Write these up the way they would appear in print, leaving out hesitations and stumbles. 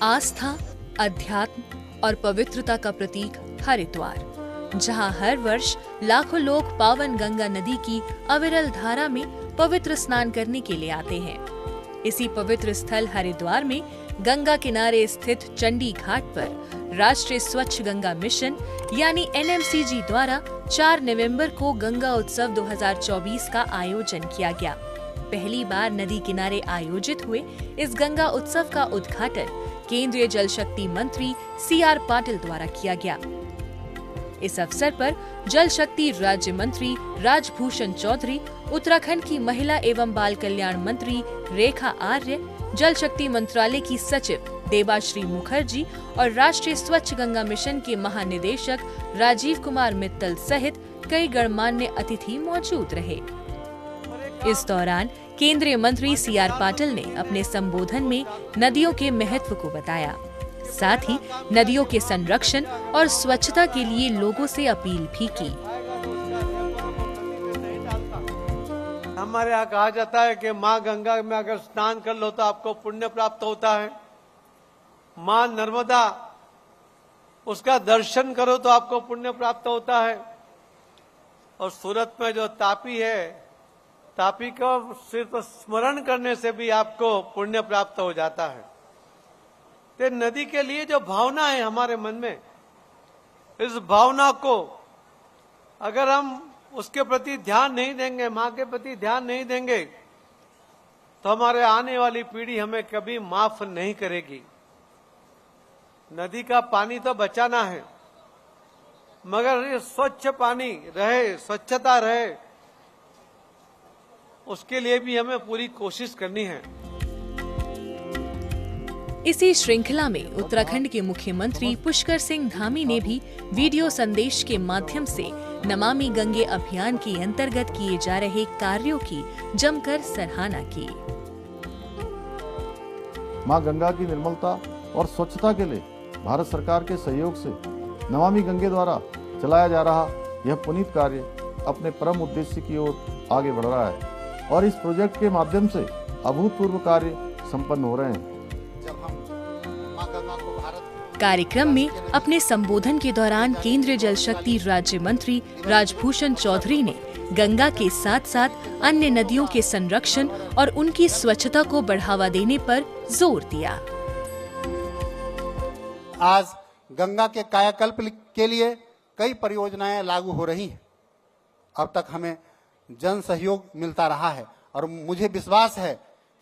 आस्था, अध्यात्म और पवित्रता का प्रतीक हरिद्वार, जहां हर वर्ष लाखों लोग पावन गंगा नदी की अविरल धारा में पवित्र स्नान करने के लिए आते हैं। इसी पवित्र स्थल हरिद्वार में गंगा किनारे स्थित चंडी घाट पर राष्ट्रीय स्वच्छ गंगा मिशन यानी NMCG द्वारा 4 नवंबर को गंगा उत्सव 2024 का आयोजन किया गया। पहली बार नदी किनारे आयोजित हुए इस गंगा उत्सव का उद्घाटन केंद्रीय जल शक्ति मंत्री CR पाटिल द्वारा किया गया। इस अवसर पर जल शक्ति राज्य मंत्री राजभूषण चौधरी, उत्तराखंड की महिला एवं बाल कल्याण मंत्री रेखा आर्य, जल शक्ति मंत्रालय की सचिव देबाश्री मुखर्जी और राष्ट्रीय स्वच्छ गंगा मिशन के महानिदेशक राजीव कुमार मित्तल सहित कई गणमान्य अतिथि मौजूद रहे। इस दौरान केंद्रीय मंत्री CR पाटिल ने अपने संबोधन में नदियों के महत्व को बताया, साथ ही नदियों के संरक्षण और स्वच्छता के लिए लोगों से अपील भी की। हमारे यहाँ कहा जाता है कि माँ गंगा में अगर स्नान कर लो तो आपको पुण्य प्राप्त होता है। माँ नर्मदा, उसका दर्शन करो तो आपको पुण्य प्राप्त होता है। और सूरत में जो तापी है, तापी को सिर्फ स्मरण करने से भी आपको पुण्य प्राप्त हो जाता है। तो नदी के लिए जो भावना है हमारे मन में, इस भावना को अगर हम उसके प्रति ध्यान नहीं देंगे, माँ के प्रति ध्यान नहीं देंगे, तो हमारे आने वाली पीढ़ी हमें कभी माफ नहीं करेगी। नदी का पानी तो बचाना है, मगर ये स्वच्छ पानी रहे, स्वच्छता रहे, उसके लिए भी हमें पूरी कोशिश करनी है। इसी श्रृंखला में उत्तराखंड के मुख्यमंत्री पुष्कर सिंह धामी ने भी वीडियो संदेश के माध्यम से नमामि गंगे अभियान के अंतर्गत किए जा रहे कार्यों की जमकर सराहना की। मां गंगा की निर्मलता और स्वच्छता के लिए भारत सरकार के सहयोग से नमामि गंगे द्वारा चलाया जा रहा यह पुनीत कार्य अपने परम उद्देश्य की ओर आगे बढ़ रहा है और इस प्रोजेक्ट के माध्यम से अभूतपूर्व कार्य संपन्न हो रहे हैं। कार्यक्रम में अपने संबोधन के दौरान केंद्रीय जल शक्ति राज्य मंत्री राजभूषण चौधरी ने गंगा के साथ साथ अन्य नदियों के संरक्षण और उनकी स्वच्छता को बढ़ावा देने पर जोर दिया। आज गंगा के कायाकल्प के लिए कई परियोजनाएं लागू हो रही हैं। अब तक हमें जन सहयोग मिलता रहा है और मुझे विश्वास है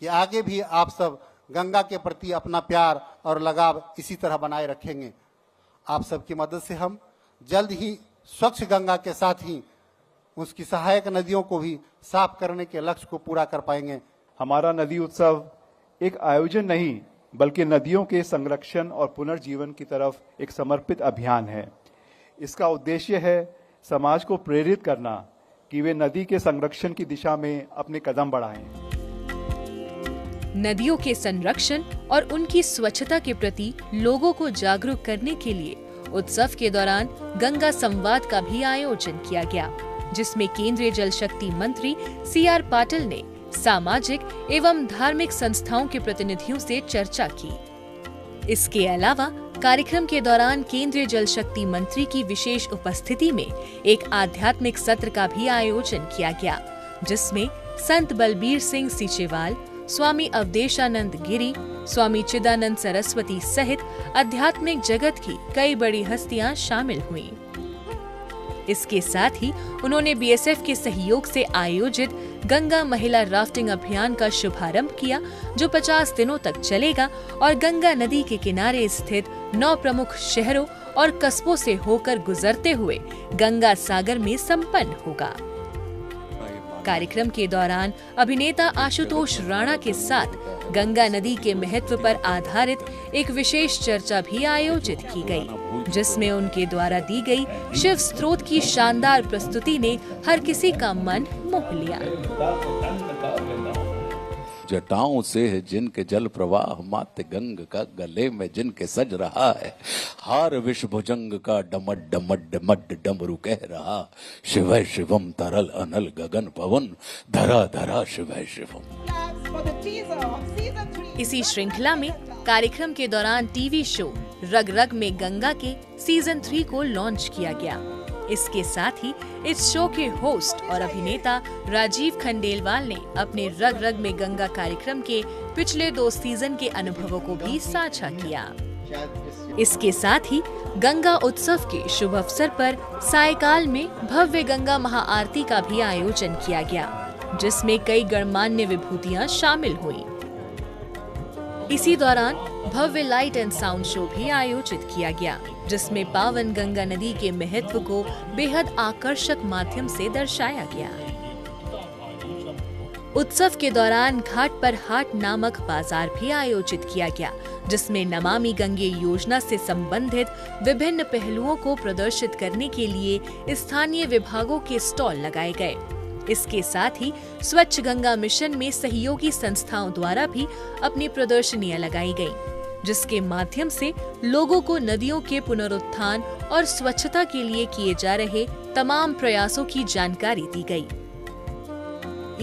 कि आगे भी आप सब गंगा के प्रति अपना प्यार और लगाव इसी तरह बनाए रखेंगे। आप सबकी मदद से हम जल्द ही स्वच्छ गंगा के साथ ही उसकी सहायक नदियों को भी साफ करने के लक्ष्य को पूरा कर पाएंगे। हमारा नदी उत्सव एक आयोजन नहीं, बल्कि नदियों के संरक्षण और पुनर्जीवन की तरफ एक समर्पित अभियान है। इसका उद्देश्य है समाज को प्रेरित करना कि वे नदी के संरक्षण की दिशा में अपने कदम बढ़ाएं। नदियों के संरक्षण और उनकी स्वच्छता के प्रति लोगों को जागरूक करने के लिए उत्सव के दौरान गंगा संवाद का भी आयोजन किया गया, जिसमें केंद्रीय जल शक्ति मंत्री CR पाटिल ने सामाजिक एवं धार्मिक संस्थाओं के प्रतिनिधियों से चर्चा की। इसके अलावा कार्यक्रम के दौरान केंद्रीय जल शक्ति मंत्री की विशेष उपस्थिति में एक आध्यात्मिक सत्र का भी आयोजन किया गया, जिसमें संत बलबीर सिंह सीचेवाल, स्वामी अवधेशानंद गिरी, स्वामी चिदानंद सरस्वती सहित आध्यात्मिक जगत की कई बड़ी हस्तियां शामिल हुईं। इसके साथ ही उन्होंने BSF के सहयोग से आयोजित गंगा महिला राफ्टिंग अभियान का शुभारंभ किया, जो 50 दिनों तक चलेगा और गंगा नदी के किनारे स्थित 9 प्रमुख शहरों और कस्बों से होकर गुजरते हुए गंगा सागर में संपन्न होगा। कार्यक्रम के दौरान अभिनेता आशुतोष राणा के साथ गंगा नदी के महत्व पर आधारित एक विशेष चर्चा भी आयोजित की गई, जिसमें उनके द्वारा दी गई शिव स्तोत्र की शानदार प्रस्तुति ने हर किसी का मन मोह लिया। जटाओं से है जिनके जल प्रवाह, मात गंग का गले में जिनके सज रहा है, हार विष भुजंग का डमड डमड डमड डमरू कह रहा, शिवै शिवम तरल अनल गगन पवन, धरा धरा शिवै शिवम। इसी श्रृंखला में कार्यक्रम के दौरान टीवी शो रग रग में गंगा के सीजन 3 को लॉन्च किया गया। इसके साथ ही इस शो के होस्ट और अभिनेता राजीव खंडेलवाल ने अपने रग रग में गंगा कार्यक्रम के पिछले 2 सीजन के अनुभवों को भी साझा किया। इसके साथ ही गंगा उत्सव के शुभ अवसर पर सायकाल में भव्य गंगा महाआरती का भी आयोजन किया गया, जिसमें कई गणमान्य विभूतियां शामिल हुई। इसी दौरान भव्य लाइट एंड साउंड शो भी आयोजित किया गया, जिसमें पावन गंगा नदी के महत्व को बेहद आकर्षक माध्यम से दर्शाया गया। उत्सव के दौरान घाट पर हाट नामक बाजार भी आयोजित किया गया, जिसमें नमामि गंगे योजना से संबंधित विभिन्न पहलुओं को प्रदर्शित करने के लिए स्थानीय विभागों के स्टॉल लगाए गए। इसके साथ ही स्वच्छ गंगा मिशन में सहयोगी संस्थाओं द्वारा भी अपनी प्रदर्शनियां लगाई गईं, जिसके माध्यम से लोगों को नदियों के पुनरुत्थान और स्वच्छता के लिए किए जा रहे तमाम प्रयासों की जानकारी दी गई।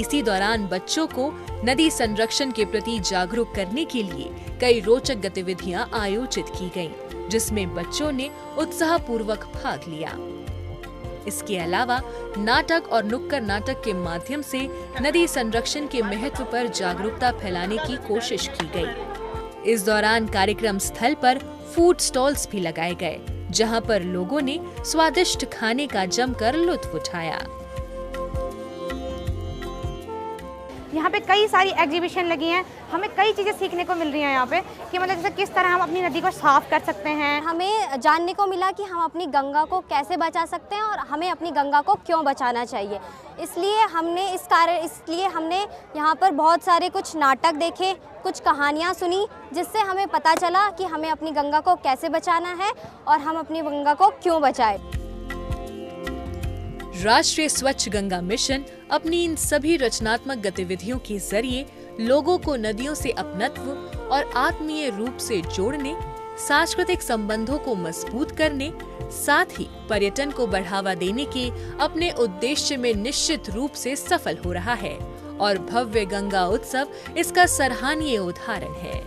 इसी दौरान बच्चों को नदी संरक्षण के प्रति जागरूक करने के लिए कई रोचक गतिविधियां आयोजित की गईं, जिसमें बच्चों ने उत्साहपूर्वक भाग लिया। इसके अलावा नाटक और नुक्कड़ नाटक के माध्यम से नदी संरक्षण के महत्व पर जागरूकता फैलाने की कोशिश की गई। इस दौरान कार्यक्रम स्थल पर फूड स्टॉल्स भी लगाए गए, जहां पर लोगों ने स्वादिष्ट खाने का जमकर लुत्फ उठाया। यहाँ पे कई सारी एग्जीबिशन लगी हैं, हमें कई चीज़ें सीखने को मिल रही हैं यहाँ पे कि मतलब जैसे किस तरह हम अपनी नदी को साफ कर सकते हैं। हमें जानने को मिला कि हम अपनी गंगा को कैसे बचा सकते हैं और हमें अपनी गंगा को क्यों बचाना चाहिए। इसलिए हमने यहाँ पर बहुत सारे कुछ नाटक देखे, कुछ कहानियाँ सुनी, जिससे हमें पता चला कि हमें अपनी गंगा को कैसे बचाना है और हम अपनी गंगा को क्यों बचाएं। राष्ट्रीय स्वच्छ गंगा मिशन अपनी इन सभी रचनात्मक गतिविधियों के जरिए लोगों को नदियों से अपनत्व और आत्मीय रूप से जोड़ने, सांस्कृतिक संबंधों को मजबूत करने, साथ ही पर्यटन को बढ़ावा देने के अपने उद्देश्य में निश्चित रूप से सफल हो रहा है और भव्य गंगा उत्सव इसका सराहनीय उदाहरण है।